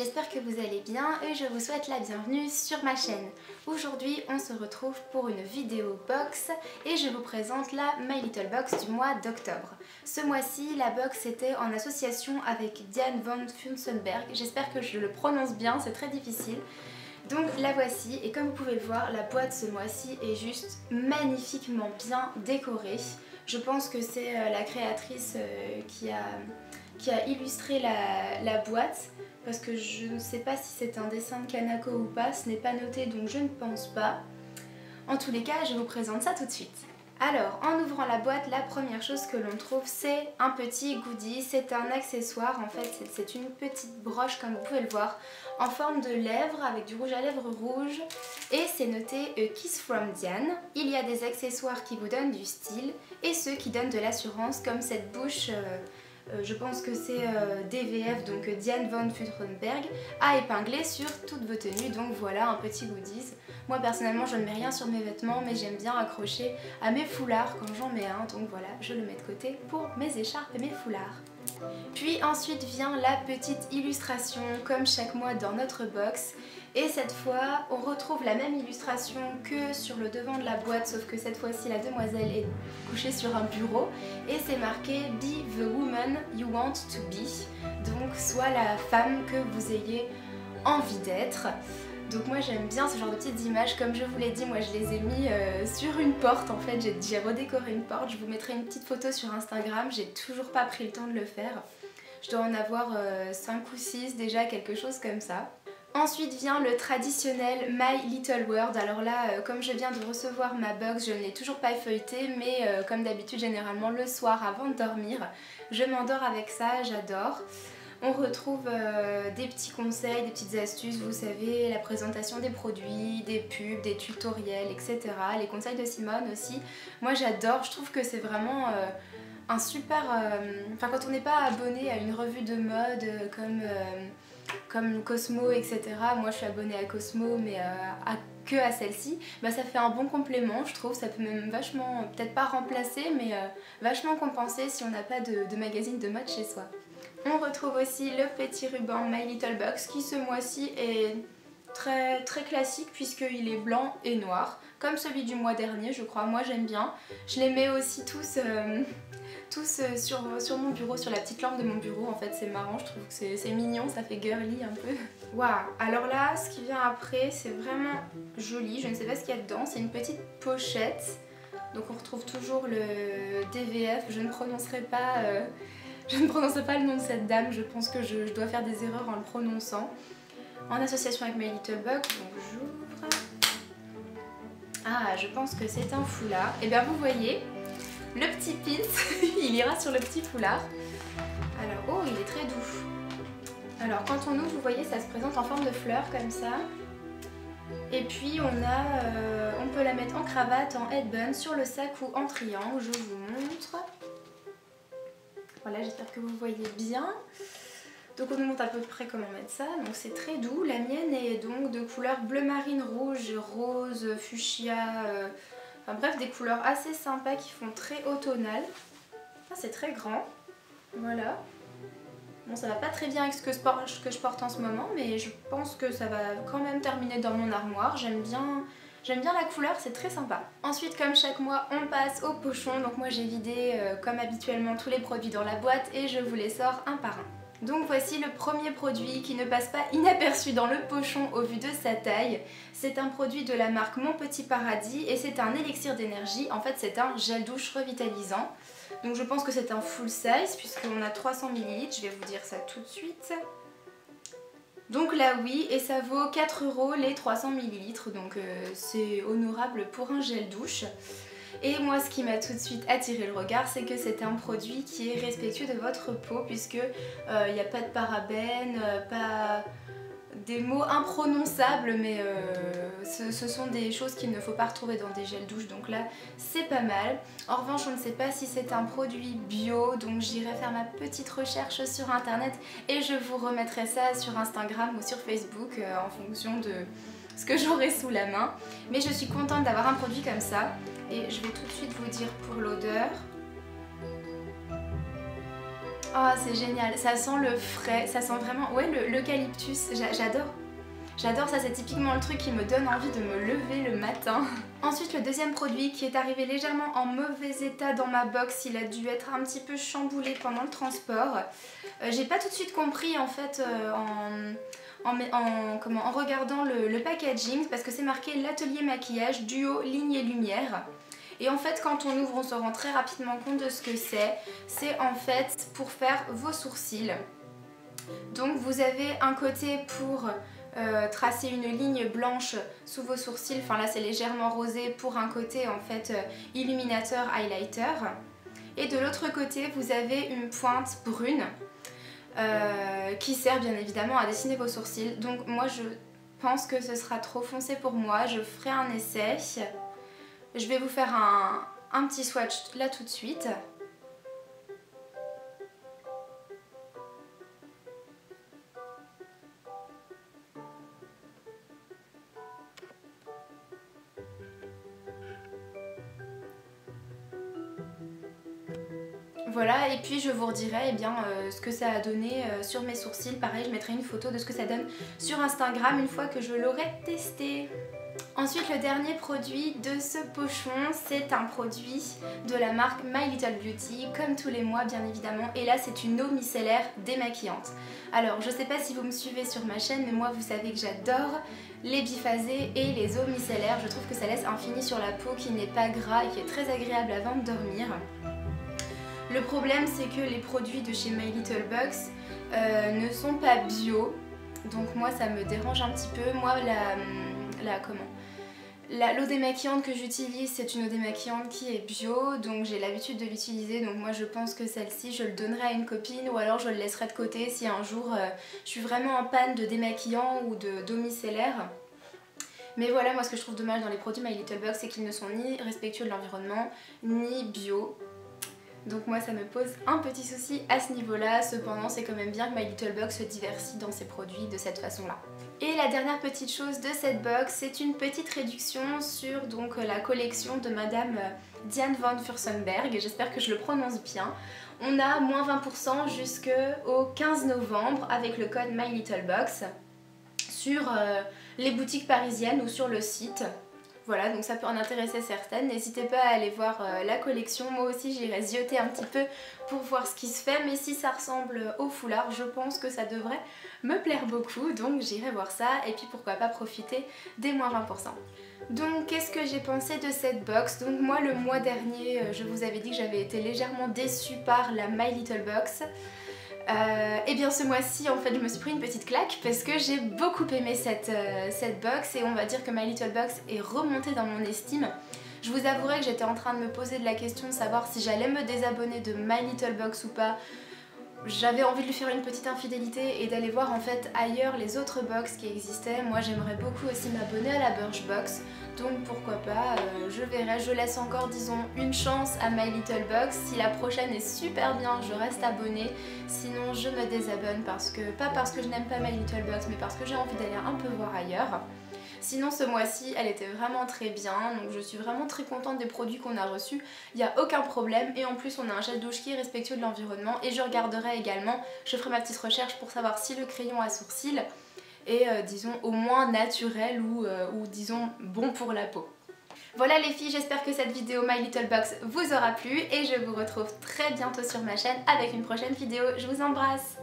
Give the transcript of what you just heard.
j'espère que vous allez bien et je vous souhaite la bienvenue sur ma chaîne. Aujourd'hui on se retrouve pour une vidéo box et je vous présente la My Little Box du mois d'octobre. Ce mois-ci la box était en association avec Diane von Fürstenberg, j'espère que je le prononce bien, c'est très difficile. Donc la voici et comme vous pouvez le voir, la boîte ce mois-ci est juste magnifiquement bien décorée. Je pense que c'est la créatrice qui a illustré la boîte parce que je ne sais pas si c'est un dessin de Kanako ou pas, ce n'est pas noté donc je ne pense pas. En tous les cas, je vous présente ça tout de suite. Alors, en ouvrant la boîte, la première chose que l'on trouve, c'est un petit goodie. C'est un accessoire, en fait, c'est une petite broche, comme vous pouvez le voir, en forme de lèvres, avec du rouge à lèvres rouge. Et c'est noté A Kiss from Diane. Il y a des accessoires qui vous donnent du style et ceux qui donnent de l'assurance, comme cette bouche, je pense que c'est DVF, donc Diane von Fürstenberg, à épingler sur toutes vos tenues. Donc voilà, un petit goodies. Moi personnellement je ne mets rien sur mes vêtements mais j'aime bien accrocher à mes foulards quand j'en mets un, donc voilà, je le mets de côté pour mes écharpes et mes foulards. Puis ensuite vient la petite illustration comme chaque mois dans notre box. Et cette fois on retrouve la même illustration que sur le devant de la boîte, sauf que cette fois-ci la demoiselle est couchée sur un bureau et c'est marqué Be the woman you want to be, donc soit la femme que vous ayez envie d'être. Donc moi j'aime bien ce genre de petites images, comme je vous l'ai dit, moi je les ai mis sur une porte en fait, j'ai redécoré une porte, je vous mettrai une petite photo sur Instagram, j'ai toujours pas pris le temps de le faire. Je dois en avoir 5 ou 6 déjà, quelque chose comme ça. Ensuite vient le traditionnel My Little World. Alors là, comme je viens de recevoir ma box, je ne l'ai toujours pas feuilleté, mais comme d'habitude, généralement le soir avant de dormir, je m'endors avec ça, j'adore. On retrouve des petits conseils, des petites astuces, vous savez, la présentation des produits, des pubs, des tutoriels, etc. Les conseils de Simone aussi. Moi j'adore, je trouve que c'est vraiment un super... Enfin quand on n'est pas abonné à une revue de mode comme Cosmo, etc. Moi je suis abonnée à Cosmo mais que à celle-ci, bah, ça fait un bon complément je trouve, ça peut même vachement, peut-être pas remplacer mais vachement compenser si on n'a pas de magazine de mode chez soi. On retrouve aussi le petit ruban My Little Box qui ce mois-ci est très classique puisqu'il est blanc et noir, comme celui du mois dernier je crois, moi j'aime bien. Je les mets aussi tous sur mon bureau, sur la petite lampe de mon bureau, en fait c'est marrant, je trouve que c'est mignon, ça fait girly un peu. Waouh, alors là ce qui vient après c'est vraiment joli, je ne sais pas ce qu'il y a dedans, c'est une petite pochette. Donc on retrouve toujours le DVF, je ne prononcerai pas le nom de cette dame, je pense que je dois faire des erreurs en le prononçant. En association avec My Little Box, donc j'ouvre. Ah, je pense que c'est un foulard. Et bien vous voyez, le petit pins, il ira sur le petit foulard. Alors, oh, il est très doux. Alors quand on ouvre, vous voyez, ça se présente en forme de fleur comme ça. Et puis on peut la mettre en cravate, en headband, sur le sac ou en triangle, je vous montre. Voilà, j'espère que vous voyez bien. Donc on nous montre à peu près comment mettre ça. Donc c'est très doux. La mienne est donc de couleur bleu marine, rouge, rose, fuchsia. Enfin bref, des couleurs assez sympas qui font très automnal. Ah, c'est très grand. Voilà. Bon, ça va pas très bien avec ce que je porte en ce moment, mais je pense que ça va quand même terminer dans mon armoire. J'aime bien la couleur, c'est très sympa. Ensuite, comme chaque mois, on passe au pochon. Donc moi j'ai vidé comme habituellement tous les produits dans la boîte et je vous les sors un par un. Donc voici le premier produit qui ne passe pas inaperçu dans le pochon au vu de sa taille. C'est un produit de la marque Mon Petit Paradis et c'est un élixir d'énergie. En fait c'est un gel douche revitalisant. Donc je pense que c'est un full size puisqu'on a 300 ml. Je vais vous dire ça tout de suite. Donc là oui, et ça vaut 4 € les 300 ml. Donc c'est honorable pour un gel douche. Et moi ce qui m'a tout de suite attiré le regard, c'est que c'est un produit qui est respectueux de votre peau puisque il n'y a pas de parabènes, pas des mots imprononçables, mais ce sont des choses qu'il ne faut pas retrouver dans des gels douche, donc là c'est pas mal. En revanche on ne sait pas si c'est un produit bio, donc j'irai faire ma petite recherche sur internet et je vous remettrai ça sur Instagram ou sur Facebook en fonction de ce que j'aurai sous la main. Mais je suis contente d'avoir un produit comme ça. Et je vais tout de suite vous dire pour l'odeur. Oh, c'est génial, ça sent le frais, ça sent vraiment, ouais, l'eucalyptus, j'adore. J'adore ça, c'est typiquement le truc qui me donne envie de me lever le matin. Ensuite, le deuxième produit qui est arrivé légèrement en mauvais état dans ma box, il a dû être un petit peu chamboulé pendant le transport. J'ai pas tout de suite compris en fait en regardant le packaging, parce que c'est marqué l'atelier maquillage duo ligne et lumière. Et en fait quand on ouvre on se rend très rapidement compte de ce que c'est. C'est en fait pour faire vos sourcils. Donc vous avez un côté pour tracer une ligne blanche sous vos sourcils, enfin là c'est légèrement rosé pour un côté en fait illuminateur highlighter. Et de l'autre côté vous avez une pointe brune qui sert bien évidemment à dessiner vos sourcils. Donc moi je pense que ce sera trop foncé pour moi, je ferai un essai. Je vais vous faire un petit swatch là tout de suite. Voilà, et puis je vous redirai eh bien, ce que ça a donné sur mes sourcils. Pareil, je mettrai une photo de ce que ça donne sur Instagram une fois que je l'aurai testé. Ensuite, le dernier produit de ce pochon, c'est un produit de la marque My Little Beauty, comme tous les mois bien évidemment. Et là, c'est une eau micellaire démaquillante. Alors, je sais pas si vous me suivez sur ma chaîne, mais moi, vous savez que j'adore les biphasés et les eaux micellaires. Je trouve que ça laisse un fini sur la peau qui n'est pas gras et qui est très agréable avant de dormir. Le problème, c'est que les produits de chez My Little Box ne sont pas bio. Donc moi, ça me dérange un petit peu. Moi, l'eau démaquillante que j'utilise, c'est une eau démaquillante qui est bio, donc j'ai l'habitude de l'utiliser. Donc moi je pense que celle-ci je le donnerai à une copine ou alors je le laisserai de côté si un jour je suis vraiment en panne de démaquillant ou d'eau micellaire. Mais voilà, moi ce que je trouve dommage dans les produits My Little Box, c'est qu'ils ne sont ni respectueux de l'environnement ni bio. Donc moi ça me pose un petit souci à ce niveau-là. Cependant c'est quand même bien que My Little Box se diversifie dans ses produits de cette façon-là. Et la dernière petite chose de cette box, c'est une petite réduction sur donc la collection de Madame Diane von Furstenberg. J'espère que je le prononce bien. On a moins 20% jusqu'au 15 novembre avec le code My Little Box sur les boutiques parisiennes ou sur le site. Voilà, donc ça peut en intéresser certaines. N'hésitez pas à aller voir la collection. Moi aussi j'irai zioter un petit peu pour voir ce qui se fait. Mais si ça ressemble au foulard, je pense que ça devrait me plaire beaucoup. Donc j'irai voir ça et puis pourquoi pas profiter des moins 20%. Donc qu'est-ce que j'ai pensé de cette box? Donc moi le mois dernier, je vous avais dit que j'avais été légèrement déçue par la My Little Box. Et bien ce mois-ci en fait je me suis pris une petite claque parce que j'ai beaucoup aimé cette box et on va dire que My Little Box est remontée dans mon estime. Je vous avouerai que j'étais en train de me poser de la question de savoir si j'allais me désabonner de My Little Box ou pas. J'avais envie de lui faire une petite infidélité et d'aller voir en fait ailleurs les autres box qui existaient. Moi j'aimerais beaucoup aussi m'abonner à la Birchbox, donc pourquoi pas, je verrai. Je laisse encore disons une chance à My Little Box. Si la prochaine est super bien, je reste abonnée, sinon je me désabonne pas parce que je n'aime pas My Little Box, mais parce que j'ai envie d'aller un peu voir ailleurs. Sinon ce mois-ci elle était vraiment très bien, donc je suis vraiment très contente des produits qu'on a reçus, il n'y a aucun problème et en plus on a un gel douche qui est respectueux de l'environnement et je regarderai également, je ferai ma petite recherche pour savoir si le crayon à sourcils est disons au moins naturel ou disons bon pour la peau. Voilà les filles, j'espère que cette vidéo My Little Box vous aura plu et je vous retrouve très bientôt sur ma chaîne avec une prochaine vidéo. Je vous embrasse!